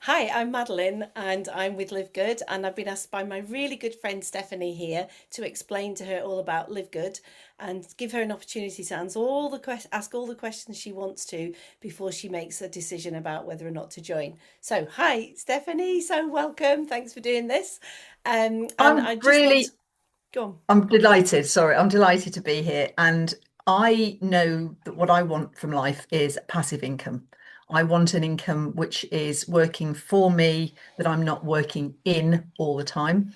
Hi, I'm Madeline and I'm with LiveGood, and I've been asked by my really good friend Stephanie here to explain to her all about LiveGood and give her an opportunity to answer ask all the questions she wants to before she makes a decision about whether or not to join. So, hi Stephanie, so welcome. Thanks for doing this. And I'm I just want really, to go on. I'm delighted. Sorry, I'm delighted to be here. And I know that what I want from life is passive income. I want an income which is working for me, that I'm not working in all the time.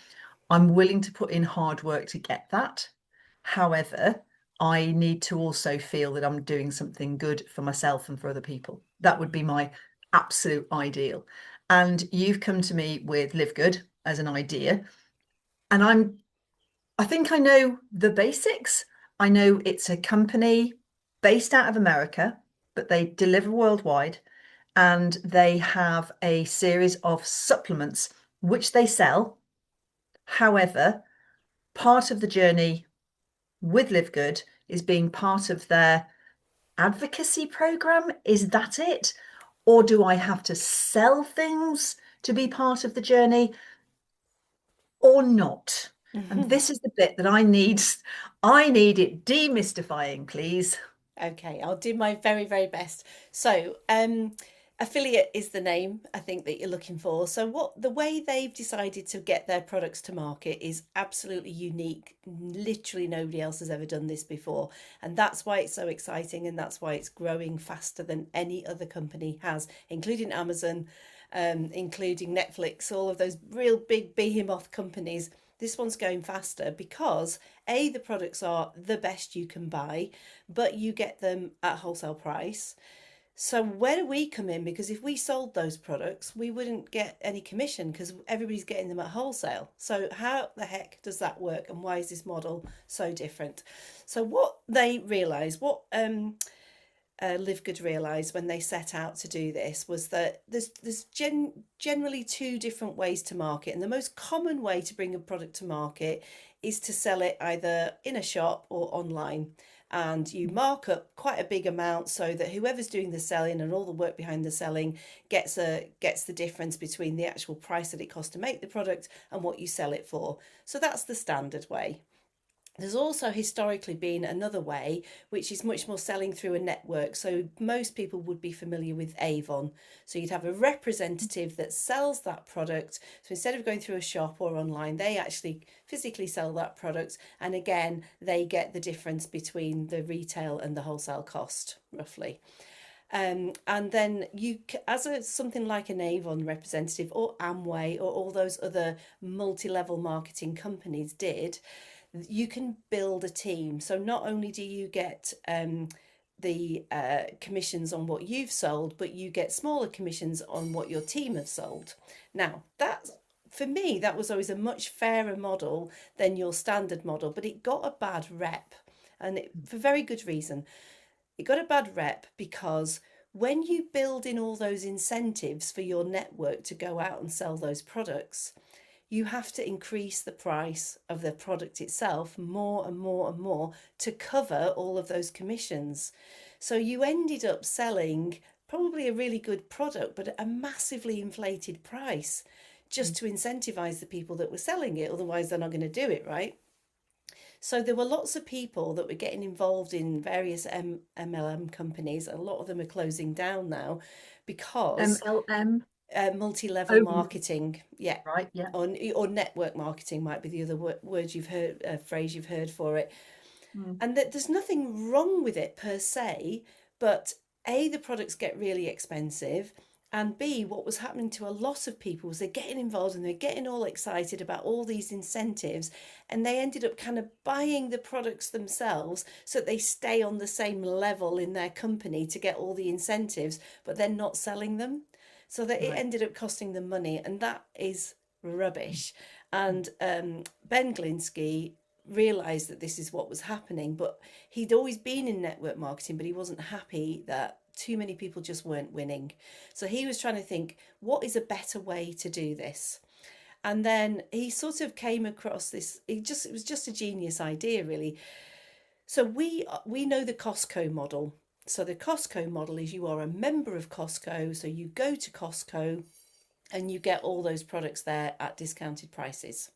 I'm willing to put in hard work to get that. However, I need to also feel that I'm doing something good for myself and for other people. That would be my absolute ideal. And you've come to me with Live Good as an idea. And I think I know the basics. I know it's a company based out of America, but they deliver worldwide and they have a series of supplements which they sell. However, part of the journey with Live Good is being part of their advocacy program. Is that it? Or do I have to sell things to be part of the journey or not? And this is the bit that I need it demystifying, please. Okay, I'll do my very, very best. So, affiliate is the name I think that you're looking for. So, what the way they've decided to get their products to market is absolutely unique. Literally nobody else has ever done this before, and that's why it's so exciting, and that's why it's growing faster than any other company has, including Amazon, including Netflix, all of those real big behemoth companies. This one's going faster because A, the products are the best you can buy, but you get them at wholesale price. So where do we come in? Because if we sold those products, we wouldn't get any commission because everybody's getting them at wholesale. So how the heck does that work, and why is this model so different? So what they realised, what Live Good realised when they set out to do this was that generally two different ways to market, and the most common way to bring a product to market is to sell it either in a shop or online. And you mark up quite a big amount so that whoever's doing the selling and all the work behind the selling gets the difference between the actual price that it costs to make the product and what you sell it for. So that's the standard way. There's also historically been another way, which is much more selling through a network. So most people would be familiar with Avon. So you'd have a representative that sells that product. So instead of going through a shop or online, they actually physically sell that product. And again, they get the difference between the retail and the wholesale cost, roughly. And then as something like an Avon representative or Amway or all those other multi-level marketing companies did, you can build a team. So not only do you get the commissions on what you've sold, but you get smaller commissions on what your team have sold. Now, that for me, that was always a much fairer model than your standard model, but it got a bad rep, and for very good reason. It got a bad rep because when you build in all those incentives for your network to go out and sell those products, you have to increase the price of the product itself more and more and more to cover all of those commissions. So you ended up selling probably a really good product, but at a massively inflated price just to incentivize the people that were selling it. Otherwise, they're not going to do it, right? So there were lots of people that were getting involved in various MLM companies. A lot of them are closing down now because MLM. multi-level Oh, marketing, yeah, right. Yeah. or network marketing might be the other word you've heard, phrase you've heard for it. Mm. And that there's nothing wrong with it per se, but A, the products get really expensive, and B, what was happening to a lot of people was they're getting involved and they're getting all excited about all these incentives, and they ended up kind of buying the products themselves so that they stay on the same level in their company to get all the incentives, but they're not selling them. So that it Right. ended up costing them money, and that is Mm. rubbish. Mm. And Ben Glinsky realized that this is what was happening, but he'd always been in network marketing, but he wasn't happy that too many people just weren't winning. So he was trying to think, what is a better way to do this? And then he sort of came across this, it was just a genius idea, really. So we know the Costco model. So the Costco model is you are a member of Costco, so you go to Costco and you get all those products there at discounted prices.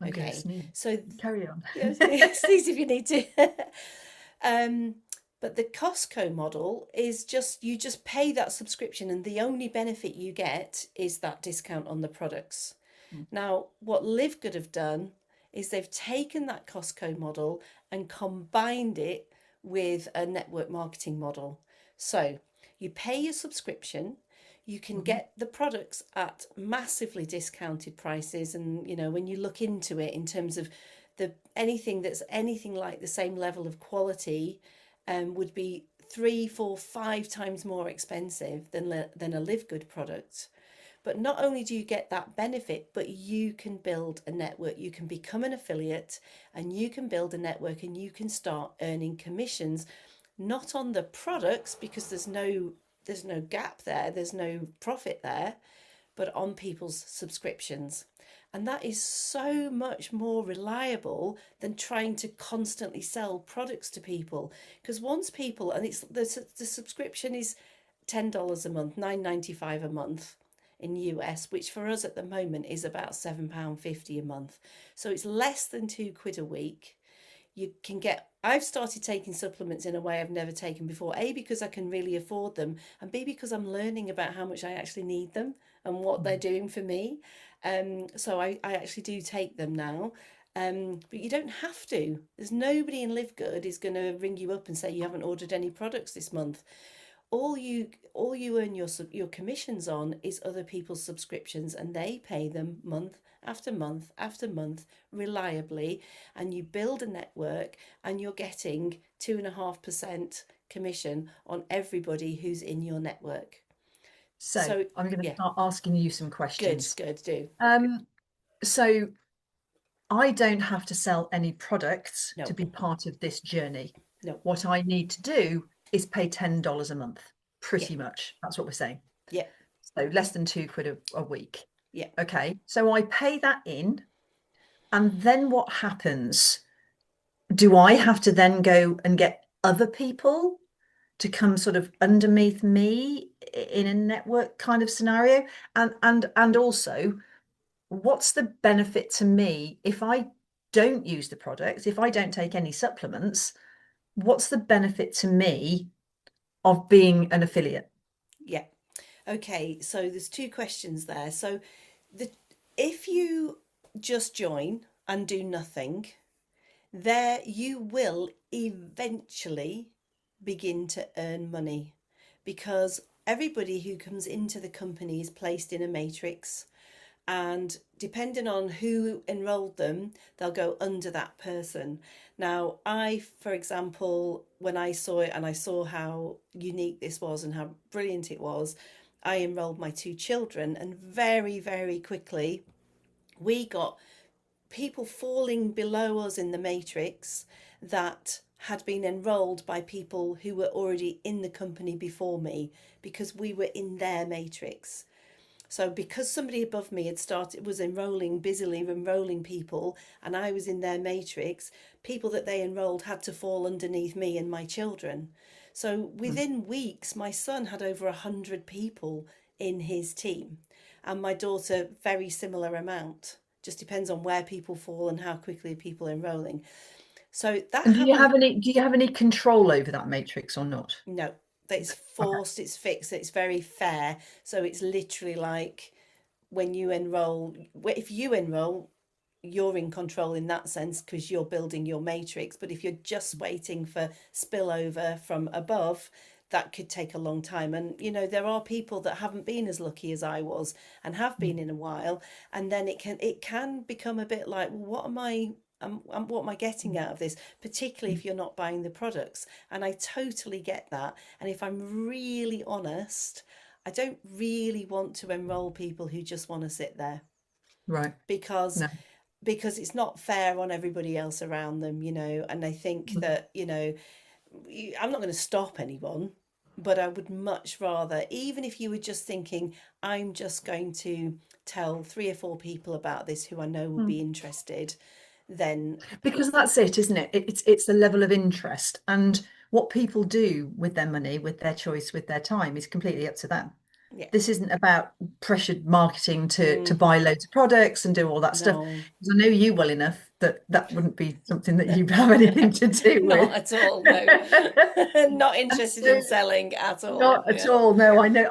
I'm going to Okay, sneeze. so Carry on. yeah, sneeze if you need to. um, but the Costco model is just you just pay that subscription, and the only benefit you get is that discount on the products. Mm. Now, what LiveGood have done is they've taken that Costco model and combined it with a network marketing model. So you pay your subscription, you can Mhm. get the products at massively discounted prices, and when you look into it in terms of the anything that's anything like the same level of quality would be 3, 4, 5 times more expensive than a Live Good product. But not only do you get that benefit, but you can build a network. You can become an affiliate and you can build a network and you can start earning commissions, not on the products because there's no gap there, there's no profit there, but on people's subscriptions. And that is so much more reliable than trying to constantly sell products to people. Because once people, and it's the subscription is $10 a month, 9.95 a month in US, which for us at the moment is about £7.50 a month. So it's less than £2 a week. You can get I've started taking supplements in a way I've never taken before. A, because I can really afford them, and B, because I'm learning about how much I actually need them and what they're Mm. doing for me. So I actually do take them now. But you don't have to. There's nobody in Live Good is going to ring you up and say you haven't ordered any products this month. All you earn your commissions on is other people's subscriptions, and they pay them month after month after month reliably, and you build a network, and you're getting 2.5% commission on everybody who's in your network. So So I'm going to yeah, start asking you some good, questions. good, do. Um, so I don't have to sell any products to No, be part of this journey. no. What I need to do is pay $10 a month, Yeah, pretty much. That's what we're saying. yeah, So less than £2 a week. yeah, Okay. So I pay that in. And then what happens? Do I have to then go and get other people to come sort of underneath me in a network kind of scenario? And also, what's the benefit to me if I don't use the product, if I don't take any supplements? What's the benefit to me of being an affiliate? yeah. Okay, so there's two questions there. So the if you just join and do nothing, there you will eventually begin to earn money, because everybody who comes into the company is placed in a matrix, and depending on who enrolled them, they'll go under that person. Now, for example, when I saw it and I saw how unique this was and how brilliant it was, I enrolled my two children, and very, very quickly we got people falling below us in the matrix that had been enrolled by people who were already in the company before me, because we were in their matrix. So because somebody above me was enrolling, busily enrolling people, and I was in their matrix, people that they enrolled had to fall underneath me and my children. So Mm. within weeks, my son had over 100 people in his team, and my daughter, very similar amount. Just depends on where people fall and how quickly people are enrolling. So that And happened. do you have any control over that matrix or not? No, that it's Okay. forced, it's fixed, it's very fair. So it's literally like when you enroll, if you enroll, you're in control in that sense because you're building your matrix. But if you're just waiting for spillover from above, that could take a long time. And there are people that haven't been as lucky as I was and have been Mm. in a while, and then it can become a bit like, well, what am I getting Mm. out of this? Particularly if you're not buying the products. And I totally get that. And if I'm really honest, I don't really want to enroll people who just want to sit there, Right. because No. it's not fair on everybody else around them, and I think Mm. that, I'm not going to stop anyone, but I would much rather, even if you were just thinking, I'm just going to tell 3 or 4 people about this who I know will Mm. be interested, then Because that's it, isn't it? It's the level of interest, and what people do with their money, with their choice, with their time is completely up to them. Yeah. This isn't about pressured marketing to Mm, buy loads of products and do all that stuff. no. Because I know you well enough that that wouldn't be something that you have anything to do Not with. at all, no. Not interested in So selling at all. not at Yeah. all. No, I know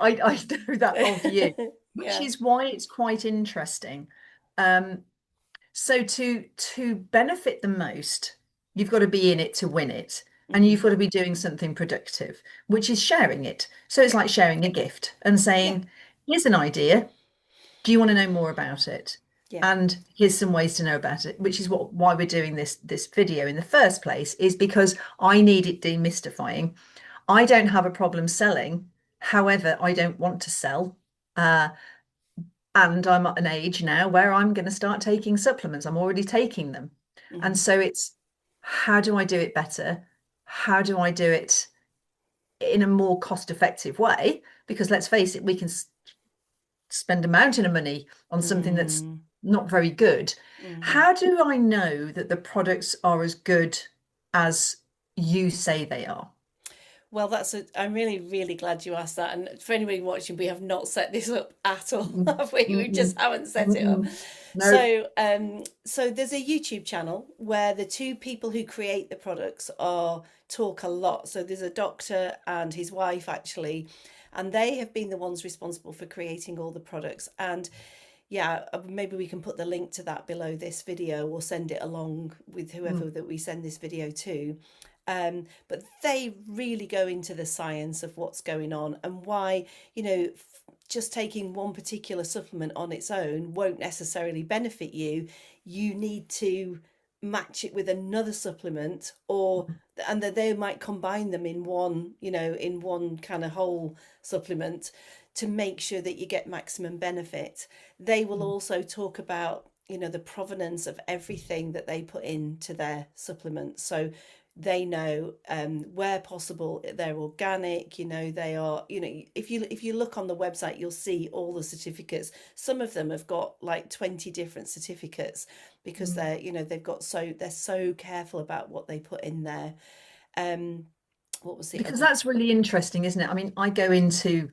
that of you, which Yeah. is why it's quite interesting. Um, so to benefit the most, you've got to be in it to win it. And Hmm. you've got to be doing something productive, which is sharing it. So it's Yeah. like sharing a gift and Yeah. saying, here's an idea. Do you want to know more about it? Yeah. And here's some ways to know about it, which is why we're doing this video in the first place, is because I need it demystifying. I don't have a problem selling. However, I don't want to sell. Uh, and I'm at an age now where I'm going to start taking supplements. I'm already taking them. And Hmm. so it's, how do I do it better? How do I do it in a more cost effective way? Because let's face it, we can spend a mountain of money on something that's Mm. not very good. Hmm. How do I know that the products are as good as you say they are? Well, I'm really, really glad you asked that. And for anybody watching, we have not set this up at all, Mm, have we? We mm, just haven't set it up. mm. No. So there's a YouTube channel where the two people who create the products are talk a lot. So there's a doctor and his wife actually, and they have been the ones responsible for creating all the products. And yeah, maybe we can put the link to that below this video or send it along with Mm, whoever that we send this video to. But they really go into the science of what's going on and why, just taking one particular supplement on its own won't necessarily benefit you. You need to match it with another supplement, or and that they might combine them in one, in one kind of whole supplement to make sure that you get maximum benefit. They will mm. also talk about, the provenance of everything that they put into their supplements. So they know, where possible they're organic, they are, if you look on the website you'll see all the certificates. Some of them have got like 20 different certificates because Mm. they're so careful about what they put in there. um what was the Because other? that's really interesting, isn't it? I mean, I go into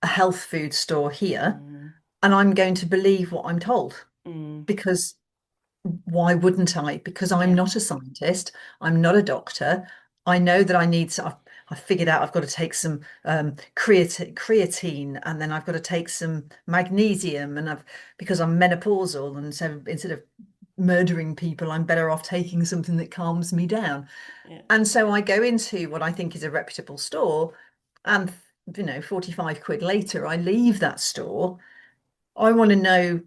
a health food store here Mm, and I'm going to believe what I'm told mm, because why wouldn't I? Because I'm yeah, not a scientist. I'm not a doctor. I know that I need to, I've figured out I've got to take some creatine and then I've got to take some magnesium and because I'm menopausal and so instead of murdering people, I'm better off taking something that calms me down. yeah, And so I go into what I think is a reputable store and 45 quid later, I leave that store. I want to know,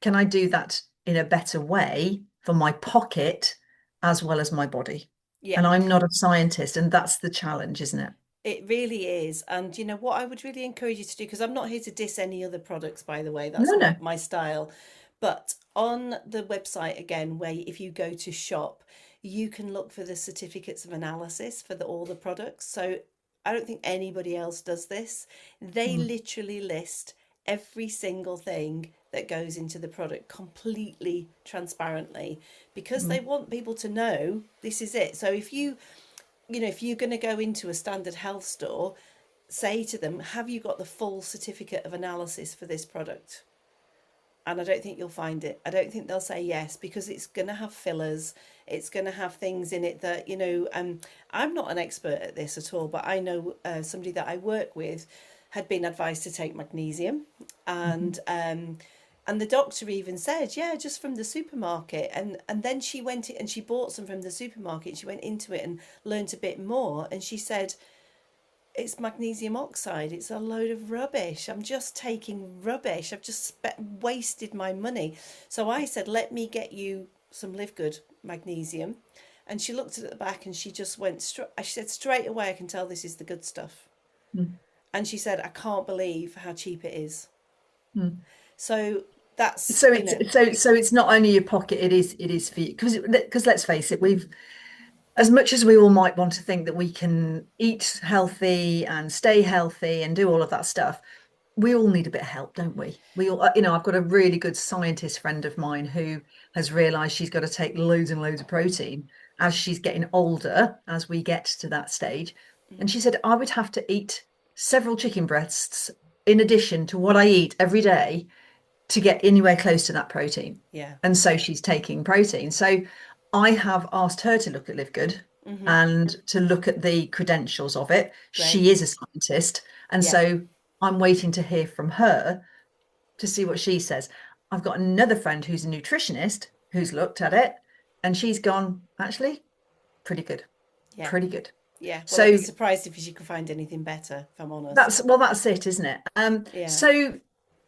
can I do that in a better way for my pocket as well as my body? yeah. And I'm not a scientist, and that's the challenge, isn't it? It really is. And what I would really encourage you to do, because I'm not here to diss any other products, by the way, No, that's no. not my style. But on the website, again, where if you go to shop, you can look for the certificates of analysis for all the products. So I don't think anybody else does this. They Mm, literally list every single thing that goes into the product completely transparently because they mm, want people to know this is it. So if you're going to go into a standard health store, say to them, have you got the full certificate of analysis for this product? And I don't think you'll find it. I don't think they'll say yes because it's going to have fillers. It's going to have things in it that, I'm not an expert at this at all, but I know somebody that I work with had been advised to take magnesium, mhm, and the doctor even said, yeah, just from the supermarket. And then she went and she bought some from the supermarket. She went into it and learnt a bit more. And she said, it's magnesium oxide. It's a load of rubbish. I'm just taking rubbish. I've just wasted my money. So I said, let me get you some LiveGood magnesium. And she looked at the back and she just went straight. She said, straight away, I can tell this is the good stuff. mm, And she said, I can't believe how cheap it is. mm. So that's, So it's not only your pocket, it is for you. Because let's face it, we've as much as we all might want to think that we can eat healthy and stay healthy and do all of that stuff, we all need a bit of help, don't we? We all, I've got a really good scientist friend of mine who has realized she's got to take loads and loads of protein as she's getting older, as we get to that stage. And she said, I would have to eat several chicken breasts in addition to what I eat every day to get anywhere close to that protein. Yeah. And so she's taking protein. So I have asked her to look at LiveGood Mm-hmm. and to look at the credentials of it. Great. She is a scientist. And Yeah. so I'm waiting to hear from her to see what she says. I've got another friend who's a nutritionist who's looked at it and she's gone, actually, pretty good, Yeah. pretty good. Yeah. Well, I'd be So surprised if you could find anything better, if I'm honest. that's it, isn't it? Yeah. So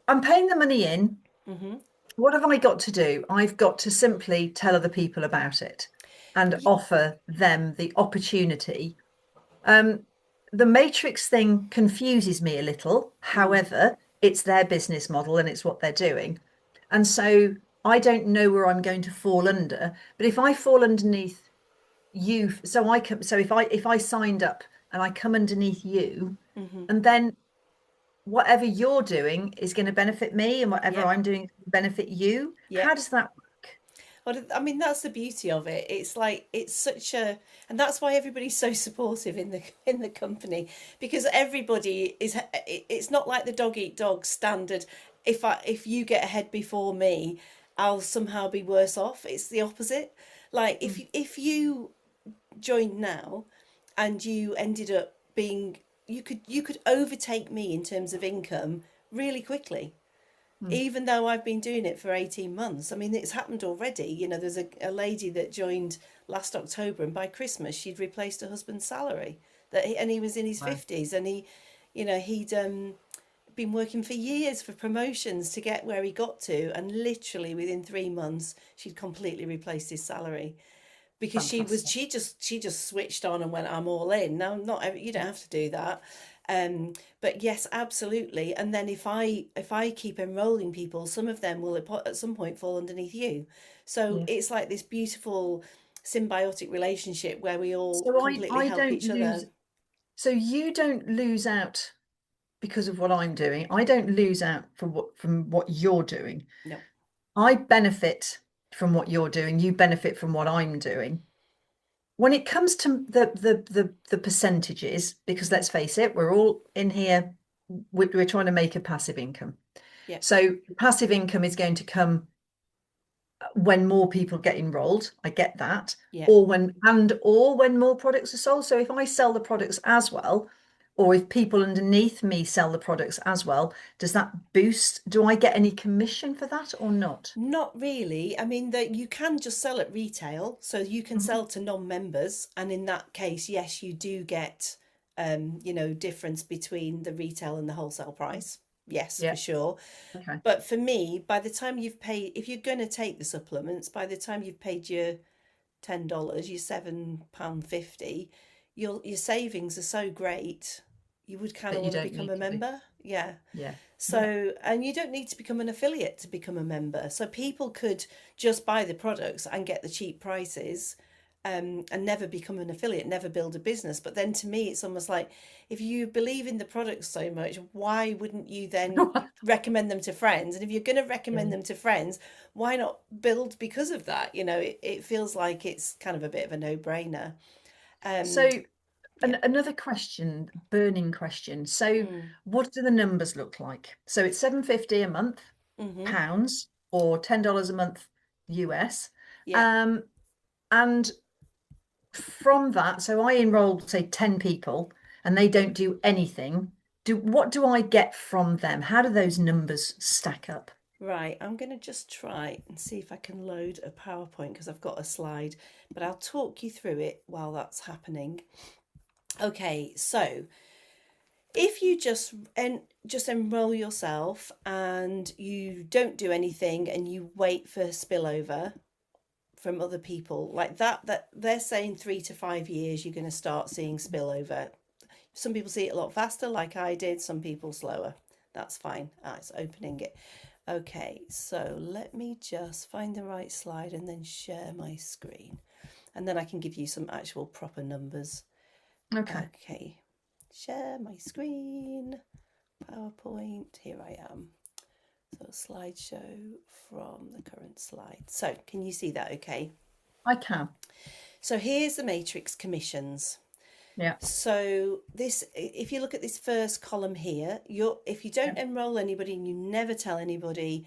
I'm paying the money in. Mm-hmm. What have I got to do? I've got to simply tell other people about it and offer them the opportunity. Um, the matrix thing confuses me a little. Mm. However, it's their business model and it's what they're doing. And so I don't know where I'm going to fall under. But if I fall underneath you, so if I signed up and I come underneath you, Mm-hmm. and then whatever you're doing is going to benefit me and whatever Yep. I'm doing is going to benefit you. How Yep. does that work? Well, I mean, that's the beauty of it. It's like it's such a, and that's why everybody's so supportive in the company, because everybody is. It's not like the dog eat dog standard. If you get ahead before me, I'll somehow be worse off. It's the opposite. Like Mm, if you joined now, and you ended up being, you could overtake me in terms of income really quickly, mm. even though I've been doing it for 18 months. I mean, it's happened already. There's a lady that joined last October, and by Christmas, she'd replaced her husband's salary. And he was in his Wow, 50s, and he'd been working for years for promotions to get where he got to. And literally within 3 months, she'd completely replaced his salary because fantastic. she just switched on and went, I'm all in. Now, not you don't have to do that. But yes, absolutely. And then if I keep enrolling people, some of them will at some point fall underneath you. So Yeah. it's like this beautiful symbiotic relationship where we all So I completely I help don't each lose. other. So you don't lose out because of what I'm doing. I don't lose out from what you're doing. No, I benefit from what you're doing. You benefit from what I'm doing. When it comes to the percentages, because let's face it, we're all in here. We're trying to make a passive income. yeah, So passive income is going to come when more people get enrolled. I get that. yeah. Or when more products are sold. So if I sell the products as well, or if people underneath me sell the products as well, does that boost? Do I get any commission for that or not? Not really. I mean, that you can just sell at retail, so you can Mhm. sell to non-members, and in that case, yes, you do get, difference between the retail and the wholesale price. Yes, for Yeah. sure. Okay. But for me, by the time you've paid, if you're going to take the supplements, by the time you've paid your $10, your £7.50, your savings are so great, you would kind That of you want to don't become need a to be. member. Yeah. Yeah. Yeah. So, and you don't need to become an affiliate to become a member. So people could just buy the products and get the cheap prices, and never become an affiliate, never build a business. But then to me, it's almost like if you believe in the products so much, why wouldn't you then recommend them to friends? And if you're going to recommend Yeah. them to friends, why not build because of that? It feels like it's kind of a bit of a no-brainer. Um, So yeah. another question, burning question. So Mm, what do the numbers look like? So it's 750 a month, mm-hmm. pounds, or $10 a month US. Yeah. Um, and from that, so I enrolled, say, 10 people and they don't do anything. What do I get from them? How do those numbers stack up? Right, I'm going to just try and see if I can load a PowerPoint because I've got a slide, but I'll talk you through it while that's happening. Okay, so if you just enroll yourself and you don't do anything and you wait for spillover from other people like that they're saying 3 to 5 years you're going to start seeing spillover. Some people see it a lot faster, like I did, some people slower. That's fine. It's opening it. Okay, so let me just find the right slide and then share my screen. And then I can give you some actual proper numbers. Okay. Okay, share my screen. PowerPoint, here I am. So slideshow from the current slide. So can you see that okay? I can. So here's the matrix commissions. Yeah. So this, if you look at this first column here, if you Yeah. don't enroll anybody and you never tell anybody,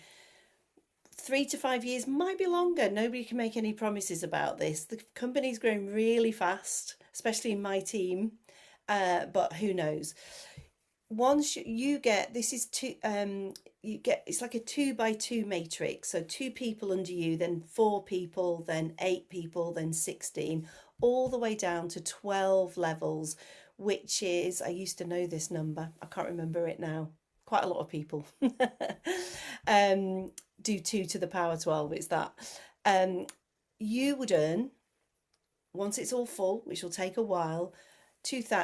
3 to 5 years might be longer. Nobody can make any promises about this. The company's growing really fast, especially in my team. But who knows? Once you get, this is two, you get, it's like a 2 by 2 matrix. So 2 people under you, then 4 people, then 8 people, then 16, all the way down to 12 levels, which is, I used to know this number, I can't remember it now. Quite a lot of people um, do 2 to the power 12. It's that. Um, you would earn, once it's all full, which will take a while,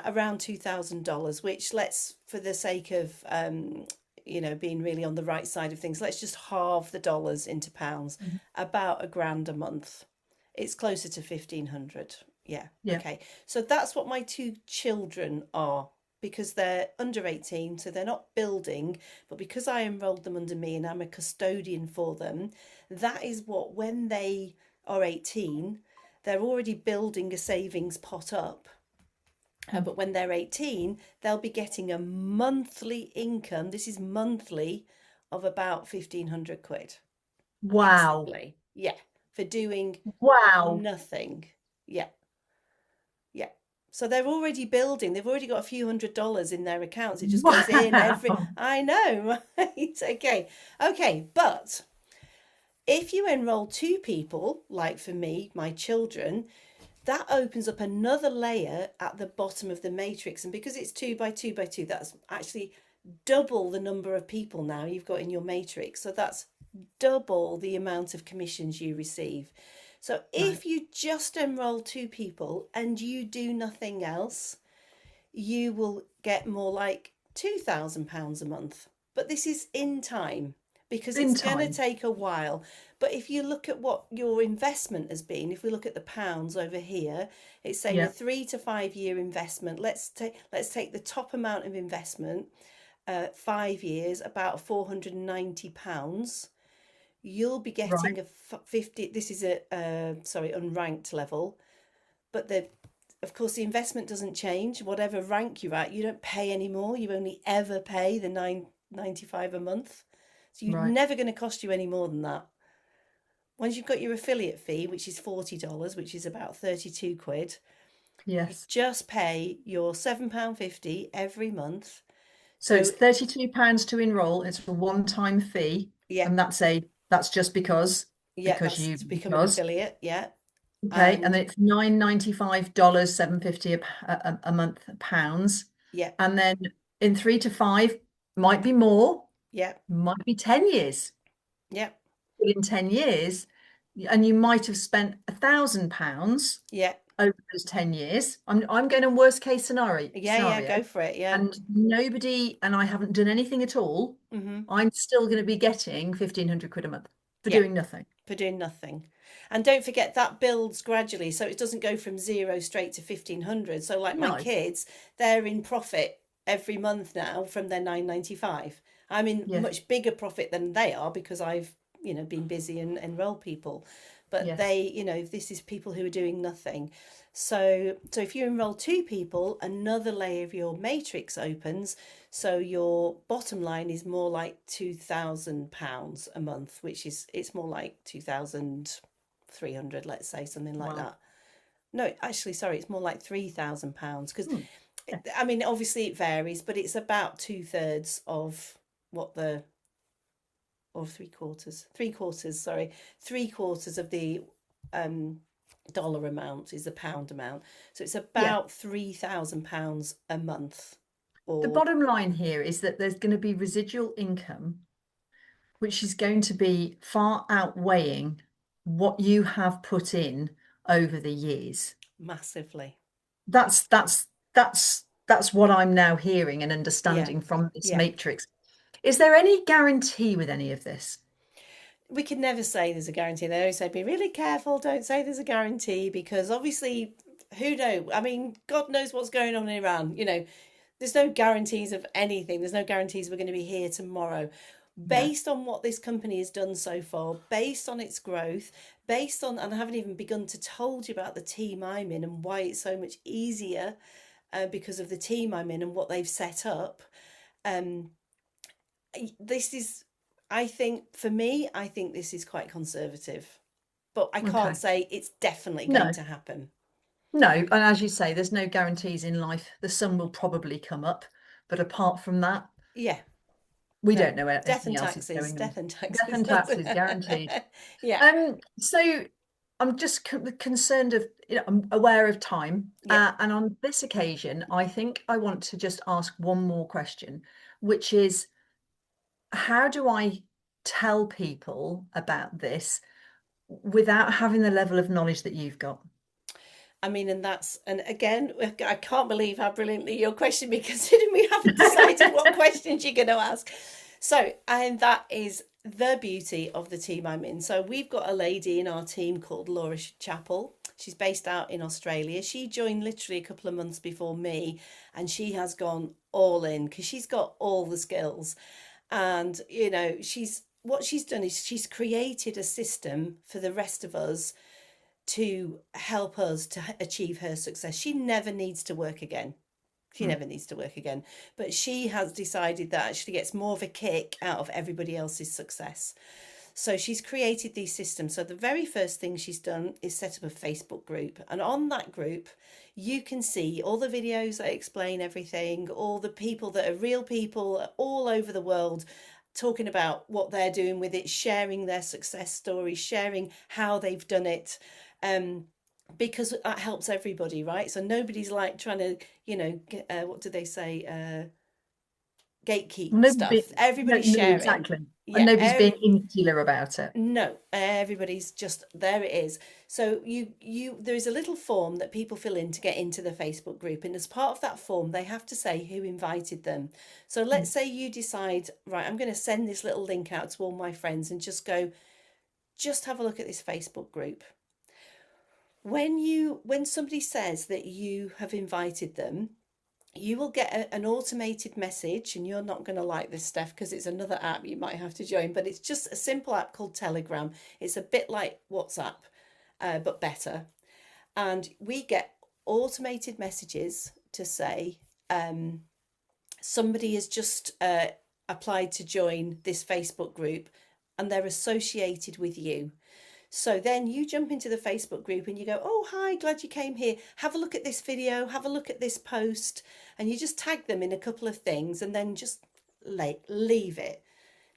around $2,000. Which, let's, for the sake of being really on the right side of things, let's just halve the dollars into pounds. Mhm. About a grand a month. It's closer to 1,500. Yeah. Yeah. Okay. So that's what my 2 children are, because they're under 18, so they're not building, but because I enrolled them under me and I'm a custodian for them, that is what, when they are 18, they're already building a savings pot up. But when they're 18, they'll be getting a monthly income. This is monthly, of about 1,500 quid Wow. instantly. Yeah. For doing Wow. nothing. Yeah. Yeah. So they're already building. They've already got a few $100s in their accounts. It just goes in every. Wow. I know, right? Okay. Okay. But if you enroll 2 people, like for me, my children, that opens up another layer at the bottom of the matrix. And because it's 2 by 2 by 2, that's actually double the number of people now you've got in your matrix. So that's double the amount of commissions you receive. So Right. if you just enroll 2 people and you do nothing else, you will get more like £2,000 a month. But this is in time, because In it's going to time. take a while. But if you look at what your investment has been, if we look at the pounds over here, it's saying a Yeah. 3 to 5 year investment. Let's take the top amount of investment, 5 years, about £490. You'll be Right. getting a 50. This is a sorry, unranked level, but of course the investment doesn't change. Whatever rank you're at, you don't pay anymore. You only ever pay the 9.95 a month. So you're Right. never going to cost you any more than that. Once you've got your affiliate fee, which is $40, which is about 32 quid, you Yes. just pay your £7.50 every month. So it's So £32 to enroll. It's a one-time fee, yeah, and that's just yeah, that's you to become an because affiliate. Yeah. okay, and And then it's $9.95, 7.50 a month, pounds, yeah, and then in 3 to 5 might be more, yeah, might be 10 years. yeah, But in 10 years, and you might have spent £1,000 yeah, over those 10 years. I'm going to worst case yeah, yeah, scenario, go for it. Yeah. and nobody, and I haven't done anything at all. Mm-hmm. I'm still going to be getting 1,500 quid a month for Yeah. doing nothing. For doing nothing. And don't forget that builds gradually, so it doesn't go from zero straight to 1,500. So like my No, kids, they're in profit every month now from their 9.95. I'm in yes, much bigger profit than they are, because I've been busy and enrolled people. But yes, this is people who are doing nothing. So if you enroll 2 people, another layer of your matrix opens. So your bottom line is more like £2,000 a month, which is, it's more like 2,300, let's say, something like wow. that. No, actually, sorry, it's more like £3,000, because Hmm. Yeah. I mean, obviously it varies, but it's about 2/3 of what the, or 3/4, 3/4, sorry, 3/4 of the um dollar amount is the pound amount. So it's Yeah. about £3,000 a month. The Or bottom line here is that there's going to be residual income, which is going to be far outweighing what you have put in over the years. massively. That's that's that's what I'm now hearing and Yeah. understanding from this Yeah. matrix. Is there any guarantee with any of this? We can never say there's a guarantee. They always say be really careful, don't say there's a guarantee, because obviously, who knows? I mean, God knows what's going on in Iran. There's no guarantees of anything. There's no guarantees we're going to be here tomorrow. No. Based on what this company has done so far, based on its growth, based on, and I haven't even begun to told you about the team I'm in and why it's so much easier because of the team I'm in and what they've set up. Um, this is, I think, for me, I think this is quite conservative, but I can't Okay. say it's definitely going No, to happen. no. And as you say, there's no guarantees in life. The sun will probably come up. But apart from that, Yeah, we no, don't know death anything and else is taxes, going on. death and Death taxes. and taxes guaranteed. Yeah, So I'm just concerned of, I'm aware of time. yeah. And on this occasion, I think I want to just ask one more question, which is, how do I tell people about this without having the level of knowledge that you've got? I mean, and again, I can't believe how brilliantly your question, me considering we haven't decided what questions you're going to ask. So, and that is the beauty of the team I'm in. So, we've got a lady in our team called Laura Chappell. She's based out in Australia. She joined literally a couple of months before me, and she has gone all in because she's got all the skills. And, what she's done is she's created a system for the rest of us to help us to achieve her success. She never needs to work again. She Mm. never needs to work again. But she has decided that actually gets more of a kick out of everybody else's success. So she's created these systems. So the very first thing she's done is set up a Facebook group. And on that group, you can see all the videos that explain everything, all the people that are real people all over the world talking about what they're doing with it, sharing their success stories, sharing how they've done it. Um, because that helps everybody, right? So nobody's like trying to, what do they say? Gatekeep Nobody's stuff. being, no, Everybody's no, sharing. exactly. And Yeah, nobody's being insular about it. no, everybody's just there. It is. So there is a little form that people fill in to get into the Facebook group, and as part of that form, they have to say who invited them. So let's Mm. say you decide, right, I'm going to send this little link out to all my friends and just go, just have a look at this Facebook group. When somebody says that you have invited them, you will get an automated message, and you're not going to like this, Steph, because it's another app you might have to join, but it's just a simple app called Telegram. It's a bit like WhatsApp, but better. And we get automated messages to say, somebody has just applied to join this Facebook group and they're associated with you. So then you jump into the Facebook group and you go, oh, hi, glad you came here. Have a look at this video, have a look at this post. And you just tag them in a couple of things and then just leave it.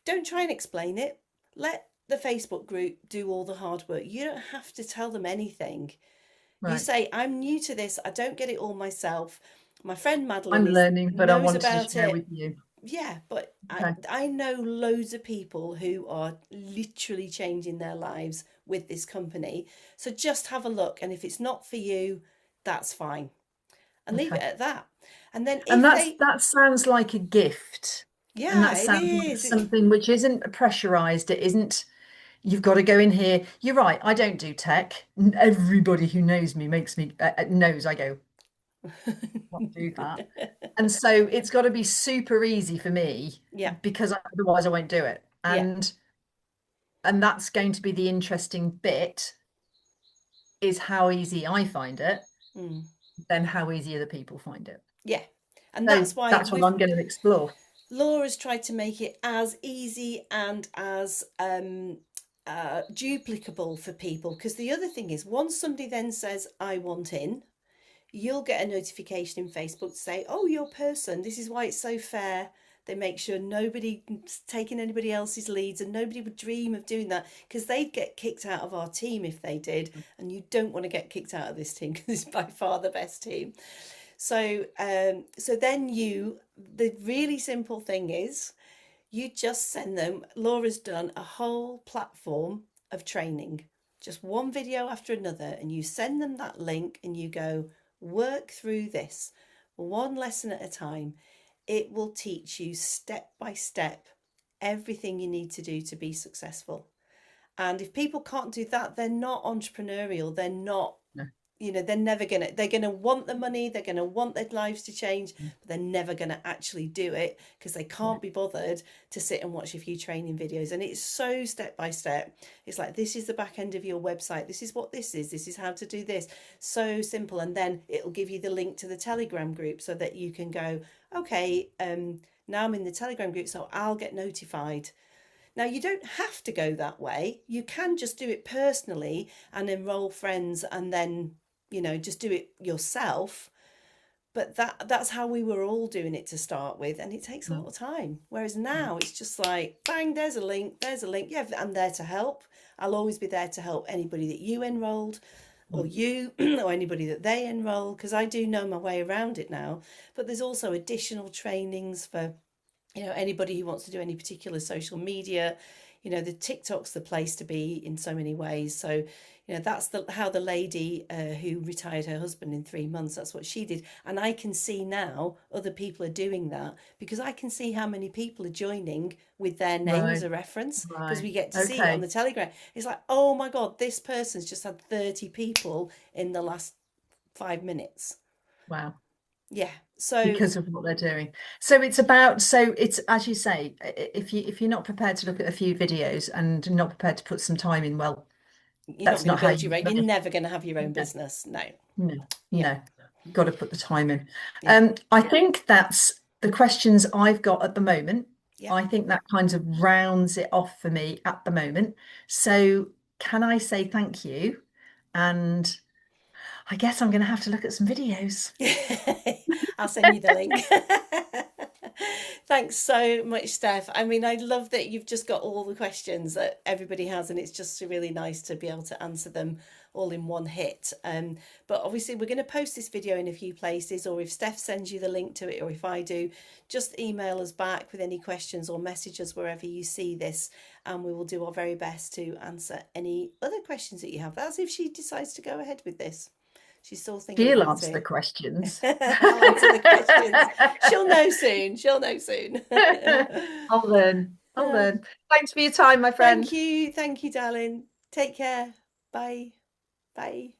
Don't try and explain it. Let the Facebook group do all the hard work. You don't have to tell them anything. You Right. say, I'm new to this. I don't get it all myself. My friend I'm Madeline learning, but I knows wanted to about share it. with you. Yeah, but Okay. I know loads of people who are literally changing their lives with this company. So just have a look. And if it's not for you, that's fine. And leave it Okay. at that. And then And if they, that sounds like a gift. And yeah, that it sounds like is. something which isn't pressurized. It isn't, you've got to go in here. You're right. I don't do tech. Everybody who knows me makes me knows I go, not do that. And so it's got to be super easy for me Yeah, because otherwise I won't do it. yeah, And that's going to be the interesting bit is how easy I find it, mm, then how easy other people find it. yeah. And So that's why that's what we've I'm going to explore. Laura's tried to make it as easy and as duplicable for people. Because the other thing is, once somebody then says, I want in, you'll get a notification in Facebook to say, oh, your person, this is why it's so fair. They make sure nobody's taking anybody else's leads, and nobody would dream of doing that because they'd get kicked out of our team if they did. And you don't want to get kicked out of this team because it's by far the best team. So then the really simple thing is you just send them. Laura's done a whole platform of training, just one video after another, and you send them that link and you go, work through this one lesson at a time. It will teach you step by step everything you need to do to be successful. And if people can't do that, they're not entrepreneurial. They're not No. you know, they're gonna want the money, they're gonna want their lives to change, but they're never gonna actually do it because they Yeah. can't be bothered to sit and watch a few training videos. And it's so step by step. It's like, this is the back end of your website, this is what this is how to do this. So simple. And then it'll give you the link to the Telegram group so that you can go, okay, now I'm in the Telegram group, so I'll get notified. Now, you don't have to go that way. You can just do it personally and enroll friends and then, you know, just do it yourself. But that's how we were all doing it to start with, and it takes a lot Mm, of time. Whereas mm, now it's just like, bang, there's a link, there's a link. Yeah, I'm there to help. I'll always be there to help anybody that you enrolled or mm. you or anybody that they enroll, because I do know my way around it now. But there's also additional trainings for, you know, anybody who wants to do any particular social media. You know, the TikTok's the place to be in so many ways. So, you know, that's how the lady who retired her husband in 3 months, that's what she did. And I can see now other people are doing that because I can see how many people are joining with their name as Right, a reference, because right. we get to see it on Okay. the Telegram. It's like, oh my God, this person's just had 30 people in the last 5 minutes. Wow. Yeah. So Because of what they're doing. So it's about, so it's as you say, if you're not prepared to look at a few videos and not prepared to put some time in, well, you're not that's going to not how build you your own, you're measure. never going to have your own No, business. No. no, Yeah. no. Got to put the time in. Yeah. I think that's the questions I've got at the moment. Yeah. I think that kind of rounds it off for me at the moment. So can I say thank you? And I guess I'm going to have to look at some videos. I'll send you the link. Thanks so much, Steph. I mean, I love that you've just got all the questions that everybody has, and it's just really nice to be able to answer them all in one hit. But obviously, we're going to post this video in a few places, or if Steph sends you the link to it, or if I do, just email us back with any questions or messages wherever you see this, and we will do our very best to answer any other questions that you have. That's if she decides to go ahead with this. She's still thinking She'll about answer the it. questions. I'll answer the questions. She'll know soon. She'll know soon. I'll learn. I'll learn. Thanks for your time, my Thank friend. you. Thank you, darling. Take care. Bye. Bye.